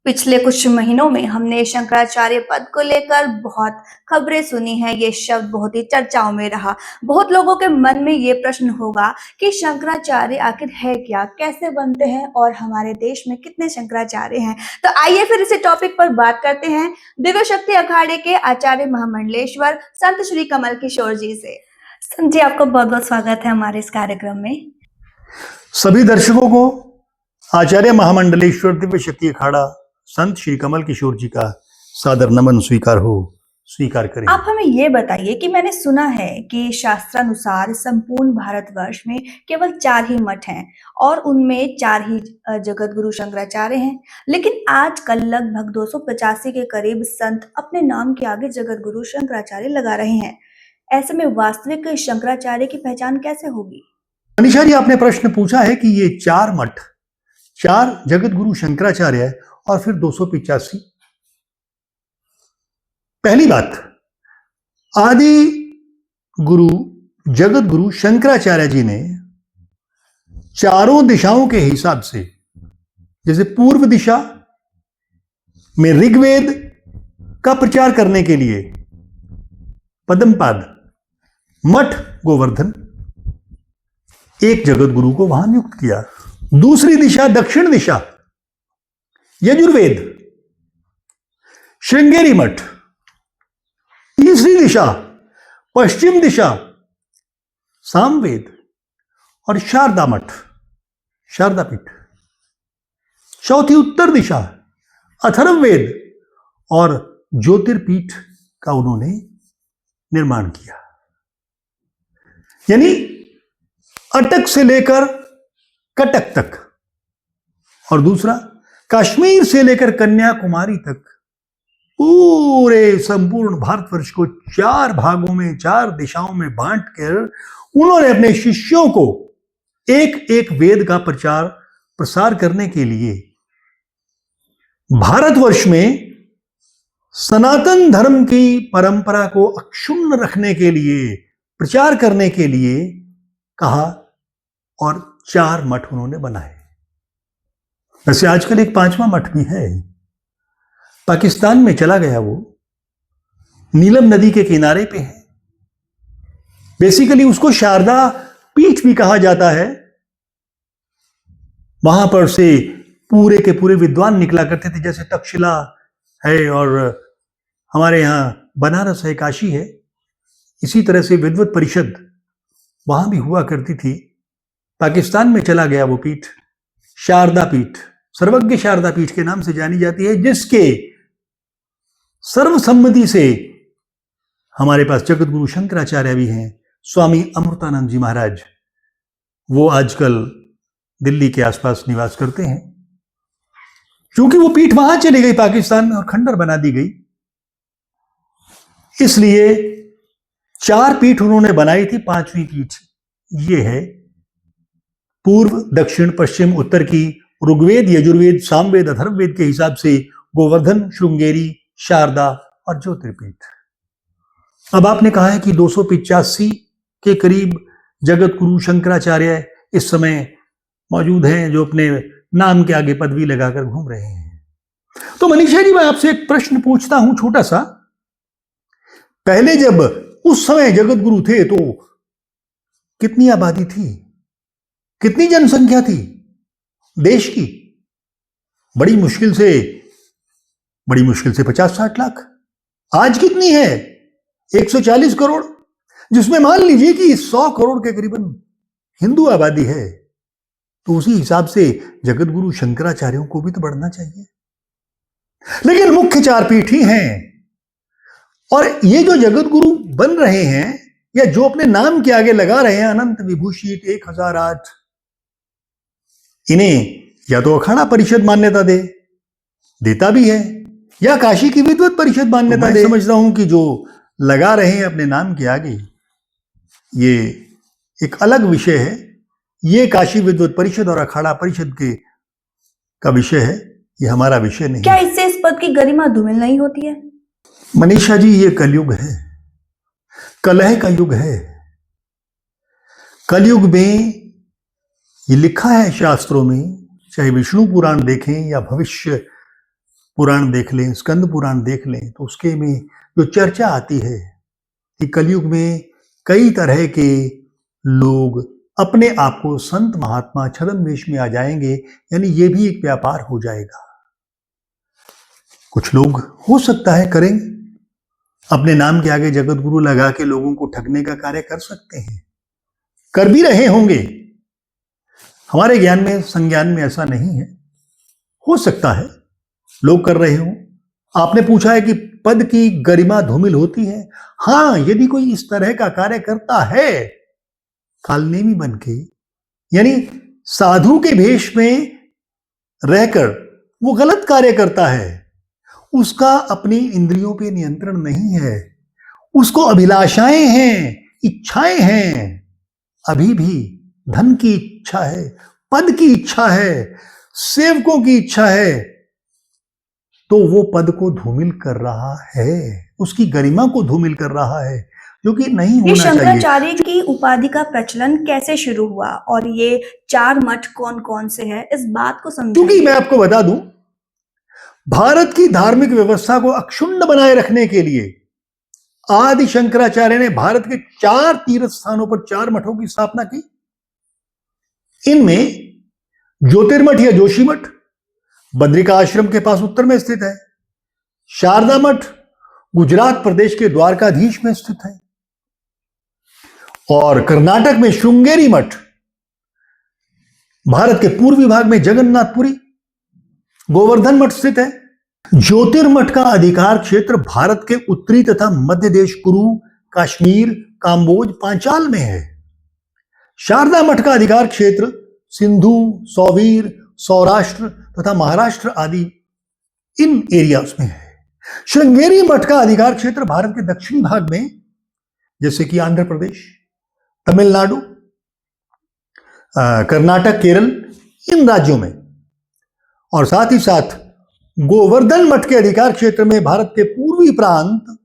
पिछले कुछ महीनों में हमने शंकराचार्य पद को लेकर बहुत खबरें सुनी हैं। ये शब्द बहुत ही चर्चाओं में रहा। बहुत लोगों के मन में ये प्रश्न होगा कि शंकराचार्य आखिर है क्या, कैसे बनते हैं और हमारे देश में कितने शंकराचार्य हैं। तो आइए फिर इसी टॉपिक पर बात करते हैं दिव्य शक्ति अखाड़े के आचार्य महामंडलेश्वर संत श्री कमल किशोर जी से। संत जी, आपका बहुत बहुत स्वागत है हमारे इस कार्यक्रम में। सभी दर्शकों को आचार्य महामंडलेश्वर दिव्य शक्ति अखाड़ा संत श्री कमल किशोर जी का सादर नमन स्वीकार करें। आप हमें ये बताइए कि मैंने सुना है कि शास्त्रानुसार संपूर्ण भारतवर्ष में केवल 4 ही मठ हैं और उनमें 4 ही जगत गुरु शंकराचार्य हैं, लेकिन आजकल लगभग 285 के करीब संत अपने नाम के आगे जगत गुरु शंकराचार्य लगा रहे हैं। ऐसे में वास्तविक शंकराचार्य की पहचान कैसे होगी? मनीषा जी, आपने प्रश्न पूछा है कि ये 4 मठ, 4 जगत गुरु शंकराचार्य है और फिर 285। पहली बात, आदि गुरु जगत गुरु शंकराचार्य जी ने चारों दिशाओं के हिसाब से, जैसे पूर्व दिशा में ऋग्वेद का प्रचार करने के लिए पद्मपाद, मठ गोवर्धन, एक जगत गुरु को वहां नियुक्त किया। दूसरी दिशा दक्षिण दिशा यजुर्वेद श्रृंगेरी मठ। तीसरी दिशा पश्चिम दिशा सामवेद और शारदा मठ, शारदा पीठ। चौथी उत्तर दिशा अथर्ववेद और ज्योतिर्पीठ का उन्होंने निर्माण किया। यानी अटक से लेकर कटक तक, और दूसरा कश्मीर से लेकर कन्याकुमारी तक पूरे संपूर्ण भारतवर्ष को 4 भागों में, 4 दिशाओं में बांटकर उन्होंने अपने शिष्यों को एक एक वेद का प्रचार प्रसार करने के लिए भारतवर्ष में सनातन धर्म की परंपरा को अक्षुण्ण रखने के लिए, प्रचार करने के लिए कहा और 4 मठ उन्होंने बनाए। वैसे आजकल एक 5वां मठ भी है, पाकिस्तान में चला गया, वो नीलम नदी के किनारे पे है। बेसिकली उसको शारदा पीठ भी कहा जाता है। वहां पर से पूरे के पूरे विद्वान निकला करते थे, जैसे तक्षशिला है और हमारे यहां बनारस है, काशी है। इसी तरह से विद्वत परिषद वहां भी हुआ करती थी। पाकिस्तान में चला गया वो पीठ, शारदा पीठ, सर्वज्ञ शारदा पीठ के नाम से जानी जाती है, जिसके सर्वसम्मति से हमारे पास जगत गुरु शंकराचार्य भी हैं, स्वामी अमृतानंद जी महाराज। वो आजकल दिल्ली के आसपास निवास करते हैं। क्योंकि वो पीठ वहां चली गई पाकिस्तान में और खंडर बना दी गई, इसलिए 4 पीठ उन्होंने बनाई थी। 5वीं पीठ ये है, पूर्व दक्षिण पश्चिम उत्तर की ऋग्वेद यजुर्वेद सामवेद अथर्ववेद के हिसाब से गोवर्धन, श्रृंगेरी, शारदा और ज्योतिर्पीठ। अब आपने कहा है कि 285 के करीब जगत गुरु शंकराचार्य इस समय मौजूद हैं, जो अपने नाम के आगे पदवी लगाकर घूम रहे हैं। तो मनीषा जी, मैं आपसे एक प्रश्न पूछता हूं छोटा सा। पहले जब उस समय जगत गुरु थे तो कितनी आबादी थी, कितनी जनसंख्या थी देश की? बड़ी मुश्किल से 50-60 लाख। आज कितनी है? 140 करोड़, जिसमें मान लीजिए कि 100 करोड़ के करीबन हिंदू आबादी है। तो उसी हिसाब से जगत गुरु शंकराचार्यों को भी तो बढ़ना चाहिए। लेकिन मुख्य 4 पीठ ही हैं, और ये जो जगत गुरु बन रहे हैं या जो अपने नाम के आगे लगा रहे हैं, अनंत विभूषित 1008, इन्हें या तो अखाड़ा परिषद मान्यता देता भी है, या काशी की विद्वत परिषद मान्यता दे। समझ रहा हूं कि जो लगा रहे हैं अपने नाम के आगे, ये एक अलग विषय है। ये काशी विद्वत परिषद और अखाड़ा परिषद का विषय है, ये हमारा विषय नहीं। क्या इससे इस पद की गरिमा धूमिल नहीं होती है? मनीषा जी, ये कलयुग है, कलह का युग है। कलयुग में ये लिखा है शास्त्रों में, चाहे विष्णु पुराण देखें या भविष्य पुराण देख लें, स्कंद पुराण देख लें, तो उसके में जो चर्चा आती है कि कलयुग में कई तरह के लोग अपने आप को संत महात्मा छद्मवेश में आ जाएंगे, यानी ये भी एक व्यापार हो जाएगा। कुछ लोग हो सकता है करेंगे, अपने नाम के आगे जगत गुरु लगा के लोगों को ठगने का कार्य कर सकते हैं, कर भी रहे होंगे। हमारे ज्ञान में, संज्ञान में ऐसा नहीं है, हो सकता है लोग कर रहे हो। आपने पूछा है कि पद की गरिमा धूमिल होती है। हां, यदि कोई इस तरह का कार्य करता है कालनेमी बन के, यानी साधु के भेष में रहकर वो गलत कार्य करता है, उसका अपनी इंद्रियों पे नियंत्रण नहीं है, उसको अभिलाषाएं हैं, इच्छाएं हैं, अभी भी धन की इच्छा है, पद की इच्छा है, सेवकों की इच्छा है, तो वो पद को धूमिल कर रहा है, उसकी गरिमा को धूमिल कर रहा है, जो कि नहीं ये होना चाहिए। शंकराचार्य की उपाधि का प्रचलन कैसे शुरू हुआ और ये 4 मठ कौन कौन से हैं, इस बात को क्योंकि समझिए। मैं आपको बता दूं, भारत की धार्मिक व्यवस्था को अक्षुण्ण बनाए रखने के लिए आदि शंकराचार्य ने भारत के 4 तीर्थ स्थानों पर 4 मठों की स्थापना की। इनमें ज्योतिर्मठ या जोशी मठ बद्रिका आश्रम के पास उत्तर में स्थित है, शारदा मठ गुजरात प्रदेश के द्वारकाधीश में स्थित है, और कर्नाटक में श्रृंगेरी मठ भारत के पूर्वी भाग में जगन्नाथपुरी गोवर्धन मठ स्थित है। ज्योतिर्मठ का अधिकार क्षेत्र भारत के उत्तरी तथा मध्य देश कुरु, कश्मीर, काम्बोज, पांचाल में है। शारदा मठ का अधिकार क्षेत्र सिंधु, सौवीर, सौराष्ट्र तथा महाराष्ट्र आदि इन एरियाज में है। श्रृंगेरी मठ का अधिकार क्षेत्र भारत के दक्षिणी भाग में, जैसे कि आंध्र प्रदेश, तमिलनाडु, कर्नाटक, केरल, इन राज्यों में, और साथ ही साथ गोवर्धन मठ के अधिकार क्षेत्र में भारत के पूर्वी प्रांत,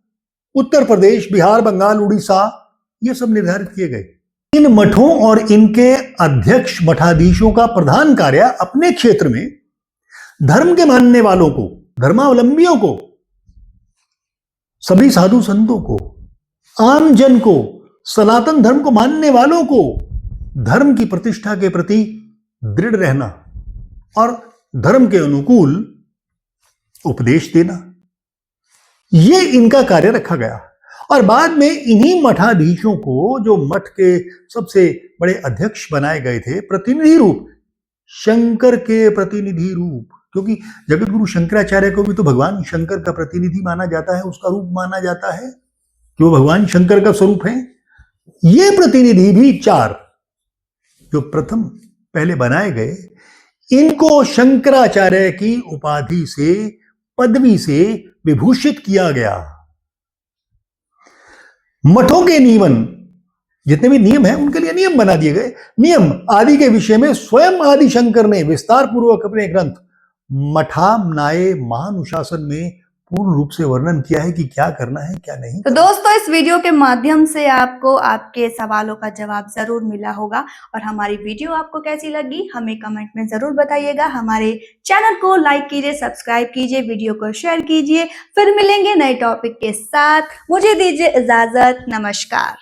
उत्तर प्रदेश, बिहार, बंगाल, उड़ीसा, ये सब निर्धारित किए गए। इन मठों और इनके अध्यक्ष मठाधीशों का प्रधान कार्य अपने क्षेत्र में धर्म के मानने वालों को, धर्मावलंबियों को, सभी साधु संतों को, आम जन को, सनातन धर्म को मानने वालों को धर्म की प्रतिष्ठा के प्रति दृढ़ रहना और धर्म के अनुकूल उपदेश देना, ये इनका कार्य रखा गया। और बाद में इन्हीं मठाधीशों को, जो मठ के सबसे बड़े अध्यक्ष बनाए गए थे, प्रतिनिधि रूप, शंकर के प्रतिनिधि रूप, क्योंकि जगत गुरु शंकराचार्य को भी तो भगवान शंकर का प्रतिनिधि माना जाता है, उसका रूप माना जाता है कि वो भगवान शंकर का स्वरूप है। ये प्रतिनिधि भी 4 जो प्रथम पहले बनाए गए, इनको शंकराचार्य की उपाधि से, पदवी से विभूषित किया गया। मठों के नियमन, जितने भी नियम हैं, उनके लिए नियम बना दिए गए। नियम आदि के विषय में स्वयं आदि शंकर ने विस्तार पूर्वक अपने ग्रंथ मठामनाय महानुशासन में पूर्ण रूप से वर्णन किया है कि क्या करना है, क्या नहीं। तो दोस्तों, इस वीडियो के माध्यम से आपको आपके सवालों का जवाब जरूर मिला होगा, और हमारी वीडियो आपको कैसी लगी हमें कमेंट में जरूर बताइएगा। हमारे चैनल को लाइक कीजिए, सब्सक्राइब कीजिए, वीडियो को शेयर कीजिए। फिर मिलेंगे नए टॉपिक के साथ। मुझे दीजिए इजाजत। नमस्कार।